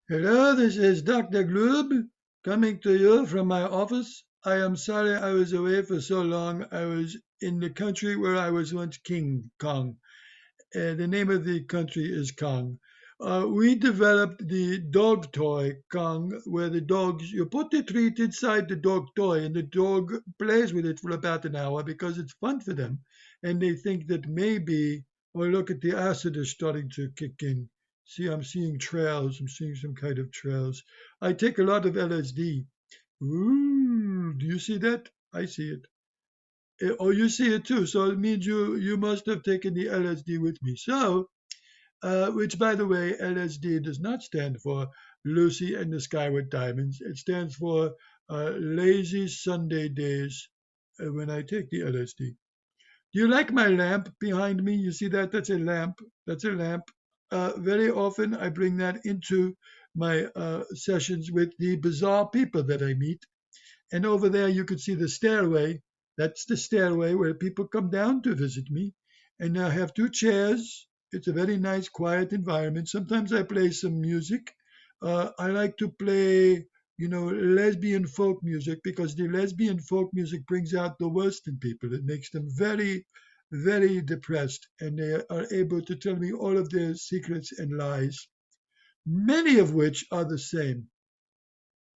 Hello, this is Dr. Gloob coming to you from my office. I am sorry I was away for so long. I was in the country where I was once King Kong. The name of the country is Kong. We developed the dog toy Kong, where the dogs, you put the treat inside the dog toy and the dog plays with it for about an hour because it's fun for them. And they think that maybe, oh, look at the acid is starting to kick in. See, I'm seeing trails. I'm seeing some kind of trails. I take a lot of LSD. Ooh, do you see that? I see it. Oh, you see it too. So it means you must have taken the LSD with me. So which, by the way, LSD does not stand for Lucy and the Sky with Diamonds. It stands for Lazy Sunday Days when I take the LSD. Do you like my lamp behind me? You see that? That's a lamp. That's a lamp. Very often I bring that into my sessions with the bizarre people that I meet. And over there, you can see the stairway. That's the stairway where people come down to visit me. And I have two chairs. It's a very nice, quiet environment. Sometimes I play some music. I like to play, lesbian folk music because the lesbian folk music brings out the worst in people. It makes them very, very depressed. And they are able to tell me all of their secrets and lies, many of which are the same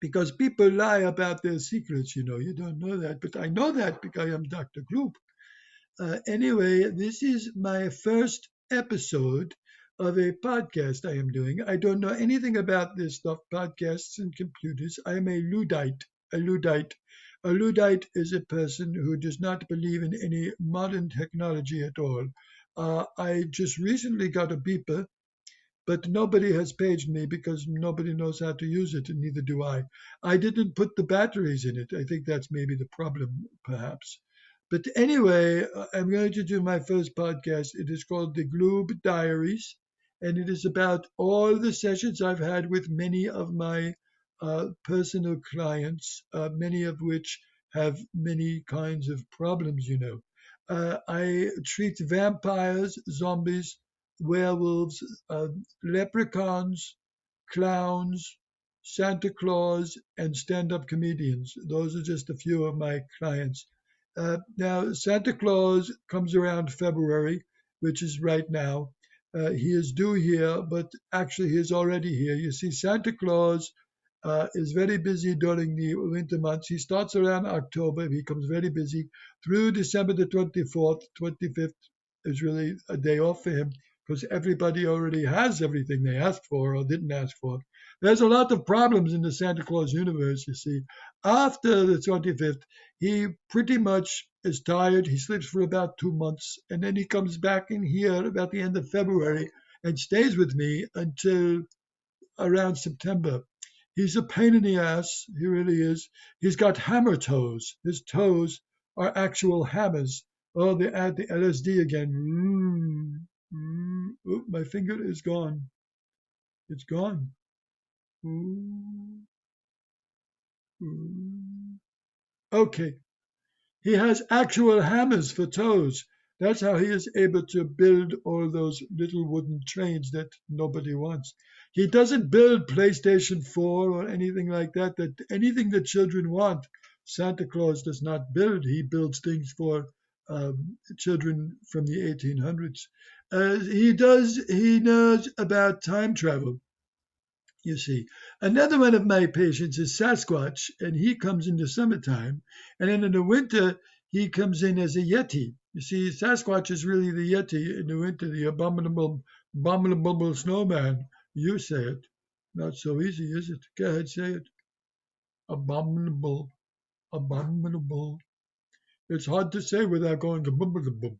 because people lie about their secrets. You don't know that, but I know that because I'm Dr. Gloob. Anyway, this is my first episode of a podcast I am doing. I don't know anything about this stuff, podcasts and computers. I am a Luddite. A Luddite. A Luddite is a person who does not believe in any modern technology at all. I just recently got a beeper, but nobody has paged me because nobody knows how to use it, and neither do I. I didn't put the batteries in it. I think that's maybe the problem, perhaps. But anyway, I'm going to do my first podcast. It is called the Gloob Diaries, and it is about all the sessions I've had with many of my personal clients, many of which have many kinds of problems. I treat vampires, zombies, werewolves, leprechauns, clowns, Santa Claus, and stand up comedians. Those are just a few of my clients. Now, Santa Claus comes around February, which is right now. He is due here, but actually, he is already here. You see, Santa Claus is very busy during the winter months. He starts around October, he becomes very busy through December the 24th, 25th is really a day off for him because everybody already has everything they asked for or didn't ask for. There's a lot of problems in the Santa Claus universe, you see. After the 25th, he pretty much is tired. He sleeps for about 2 months, and then he comes back in here about the end of February and stays with me until around September. He's a pain in the ass. He really is. He's got hammer toes. His toes are actual hammers. Oh, they add the LSD again. Oop, my finger is gone. It's gone. Ooh, ooh. Okay. He has actual hammers for toes. That's how he is able to build all those little wooden trains that nobody wants. He doesn't build PlayStation 4 or anything like that, anything that children want. Santa Claus does not build. He builds things for children from the 1800s. He knows about time travel. You see. Another one of my patients is Sasquatch, and he comes in the summertime. And then in the winter, he comes in as a Yeti. You see, Sasquatch is really the Yeti in the winter, the abominable snowman. You say it. Not so easy, is it? Go ahead, say it. Abominable, abominable. It's hard to say without going to bubble.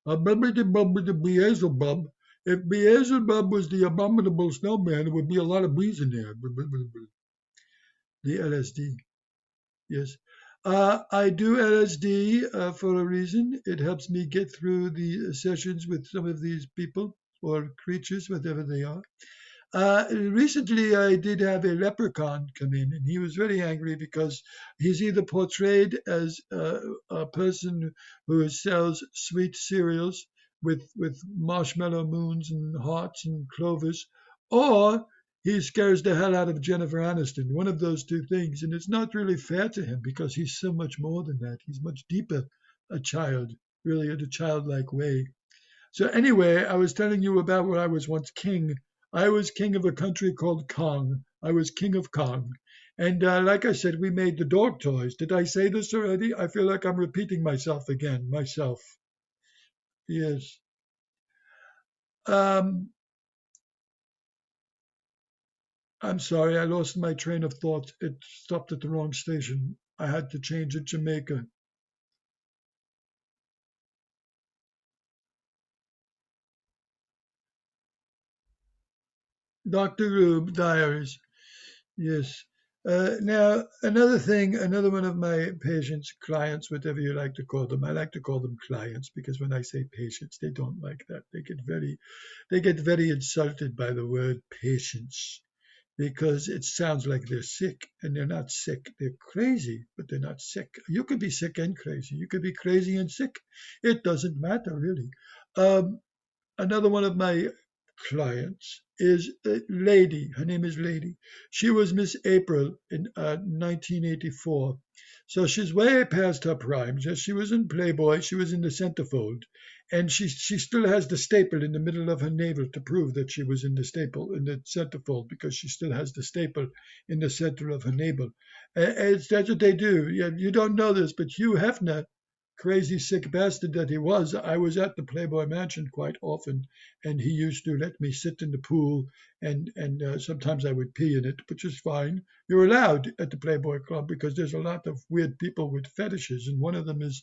Beelzebub. If Beelzebub was the abominable snowman, there would be a lot of bees in there. The LSD, yes. I do LSD for a reason. It helps me get through the sessions with some of these people or creatures, whatever they are. Recently, I did have a leprechaun come in, and he was very angry because he's either portrayed as a person who sells sweet cereals with marshmallow moons and hearts and clovers, or he scares the hell out of Jennifer Aniston. One of those two things, and it's not really fair to him because he's so much more than that. He's much deeper a child, really in a childlike way. So anyway, I was telling you about where I was once king. I was king of a country called Kong. I was king of Kong. And like I said, we made the dog toys. Did I say this already? I feel like I'm repeating myself again, myself. Yes. Um, I'm sorry, I lost my train of thought. It stopped at the wrong station. I had to change at Jamaica. Dr. Gloob, Diaries. Yes. Now, another thing, another one of my patients, clients, whatever you like to call them, I like to call them clients because when I say patients, they don't like that. They get very insulted by the word patients because it sounds like they're sick and they're not sick. They're crazy, but they're not sick. You could be sick and crazy. You could be crazy and sick. It doesn't matter really. Um, Another one of my clients is a lady. Her name is Lady. She was Miss April in 1984. So she's way past her prime. She was in Playboy. She was in the centerfold. And she still has the staple in the middle of her navel to prove that she was in the staple, in the centerfold, because she still has the staple in the center of her navel. That's what they do. Yeah, you don't know this, but Hugh Hefner, crazy sick bastard that he was, I was at the Playboy Mansion quite often, and he used to let me sit in the pool, and sometimes I would pee in it, which is fine. You're allowed at the Playboy Club because there's a lot of weird people with fetishes, and one of them is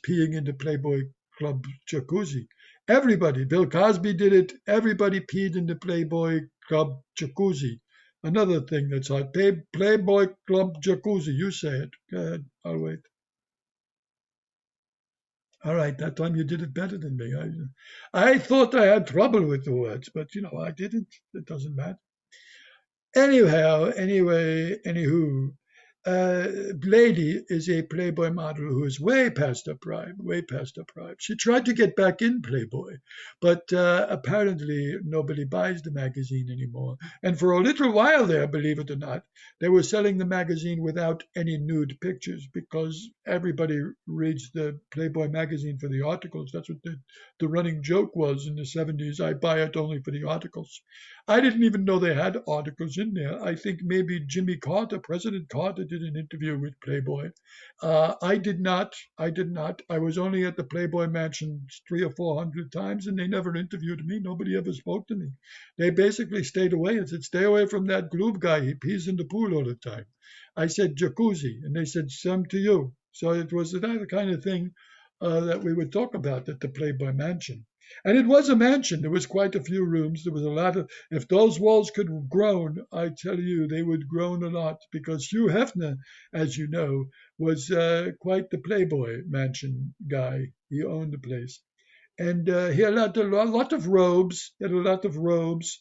peeing in the Playboy Club jacuzzi. Everybody, Bill Cosby did it. Everybody peed in the Playboy Club jacuzzi. Another thing that's hot. Playboy Club jacuzzi. You say it. Go ahead. I'll wait. All right, that time you did it better than me. I thought I had trouble with the words, but I didn't. It doesn't matter. Anyhow, anywho, uh, Lady is a Playboy model who is way past her prime, way past her prime. She tried to get back in Playboy, but apparently nobody buys the magazine anymore. And for a little while there, believe it or not, they were selling the magazine without any nude pictures because everybody reads the Playboy magazine for the articles. That's what the running joke was in the 70s. I buy it only for the articles. I didn't even know they had articles in there. I think maybe Jimmy Carter, President Carter, did an interview with Playboy. I did not. I did not. I was only at the Playboy Mansion 300 or 400 times, and they never interviewed me. Nobody ever spoke to me. They basically stayed away and said, "Stay away from that Gloob guy. He pees in the pool all the time." I said jacuzzi, and they said some to you. So it was that kind of thing that we would talk about at the Playboy Mansion. And it was a mansion. There was quite a few rooms. There was a lot of. If those walls could have grown, I tell you, they would groan a lot because Hugh Hefner, as you know, was quite the Playboy Mansion guy. He owned the place, and he had a lot of robes. He had a lot of robes.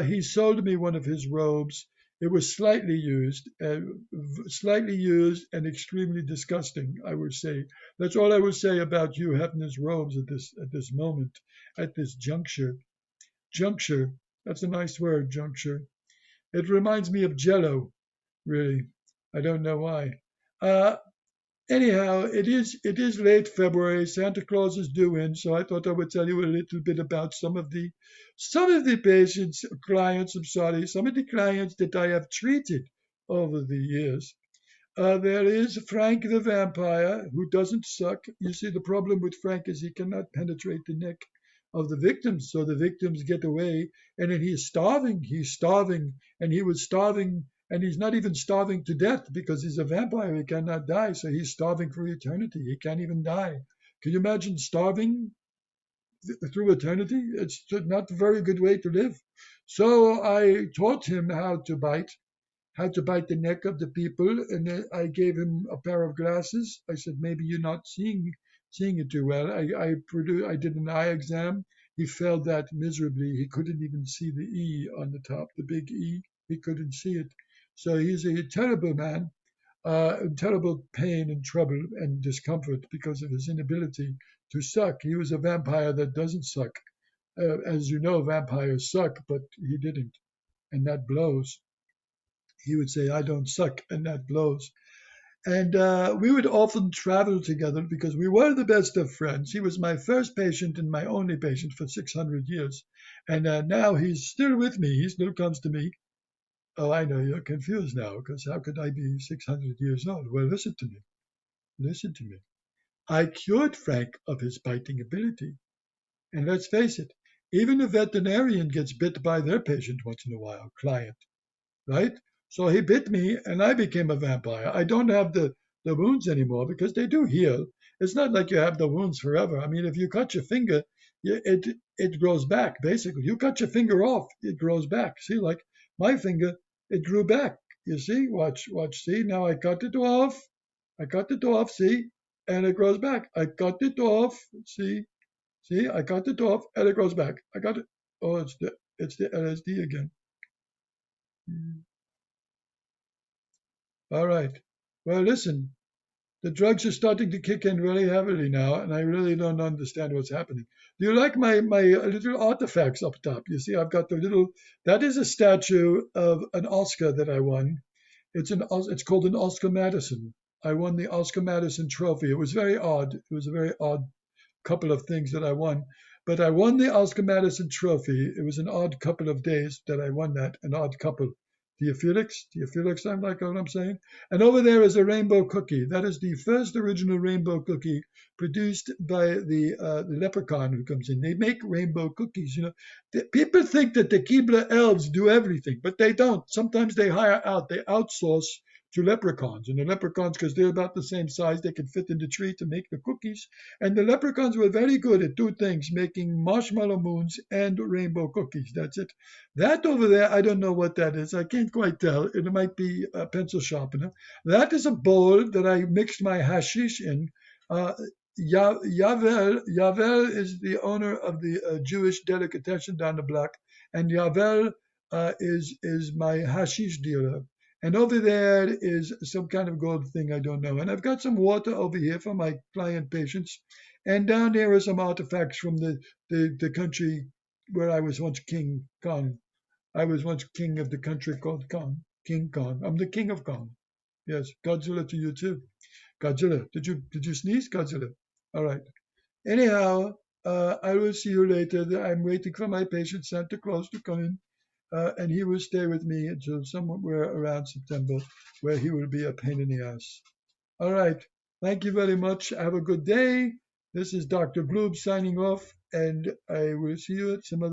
He sold me one of his robes. It was slightly used and extremely disgusting, I would say. That's all I would say about Hugh Hefner's robes at this moment, at this juncture. Juncture. That's a nice word, juncture. It reminds me of Jello, really. I don't know why. Uh, Anyhow, it is late February. Santa Claus is due in, so I thought I would tell you a little bit about some of the patients, clients. I'm sorry, some of the clients that I have treated over the years. There is Frank the vampire who doesn't suck. You see, the problem with Frank is he cannot penetrate the neck of the victims, so the victims get away, and then he's starving. He's starving, and he was starving, and he's not even starving to death because he's a vampire. He cannot die, so he's starving for eternity. He can't even die. Can you imagine starving through eternity? It's not a very good way to live. So I taught him how to bite the neck of the people, and then I gave him a pair of glasses. I said, maybe you're not seeing it too well. I did an eye exam. He failed that miserably. He couldn't even see the E on the top, the big E. He couldn't see it. So he's a terrible man, in terrible pain and trouble and discomfort because of his inability to suck. He was a vampire that doesn't suck. As you know, vampires suck, but he didn't. and that blows. He would say, I don't suck, and that blows. And we would often travel together because we were the best of friends. He was my first patient and my only patient for 600 years. And now he's still with me. He still comes to me. Oh, I know you're confused now because how could I be 600 years old? Well, listen to me. Listen to me. I cured Frank of his biting ability. And let's face it, even a veterinarian gets bit by their patient once in a while, client, right? So he bit me and I became a vampire. I don't have the wounds anymore because they do heal. It's not like you have the wounds forever. I mean, if you cut your finger, it grows back, basically. You cut your finger off, it grows back. See, like my finger, it grew back. You see? Watch, see? Now I cut it off. I cut it off, see? And it grows back. I cut it off, see? See, I cut it off and it grows back. I got it. Oh, it's the LSD again. Mm. All right. Well, listen, the drugs are starting to kick in really heavily now, and I really don't understand what's happening. Do you like my little artifacts up top? You see, I've got the little. That is a statue of an Oscar that I won. It's called an Oscar Madison. I won the Oscar Madison trophy. It was very odd. It was a very odd couple of things that I won. But I won the Oscar Madison Trophy. It was an odd couple of days that I won that, an odd couple. Do you feel it? Do you feel it sound like what I'm saying? And over there is a rainbow cookie. That is the first original rainbow cookie produced by the leprechaun who comes in. They make rainbow cookies. You know, people think that the Keebler elves do everything, but they don't. Sometimes they hire out. They outsource to leprechauns. And the leprechauns, because they're about the same size, they can fit in the tree to make the cookies. And the leprechauns were very good at two things, making marshmallow moons and rainbow cookies. That's it. That over there, I don't know what that is. I can't quite tell. It might be a pencil sharpener. That is a bowl that I mixed my hashish in. Uh, Yavel is the owner of the Jewish delicatessen down the block, and Yavel is my hashish dealer. And over there is some kind of gold thing I don't know. And I've got some water over here for my client patients. And down there are some artifacts from the country where I was once King Kong. I was once king of the country called Kong. King Kong. I'm the king of Kong. Yes, Godzilla to you too. Godzilla. Did you sneeze? Godzilla. All right. Anyhow, I will see you later. I'm waiting for my patient Santa Claus to come in, and he will stay with me until somewhere around September, where he will be a pain in the ass. All right. Thank you very much. Have a good day. This is Dr. Gloob signing off, and I will see you at some other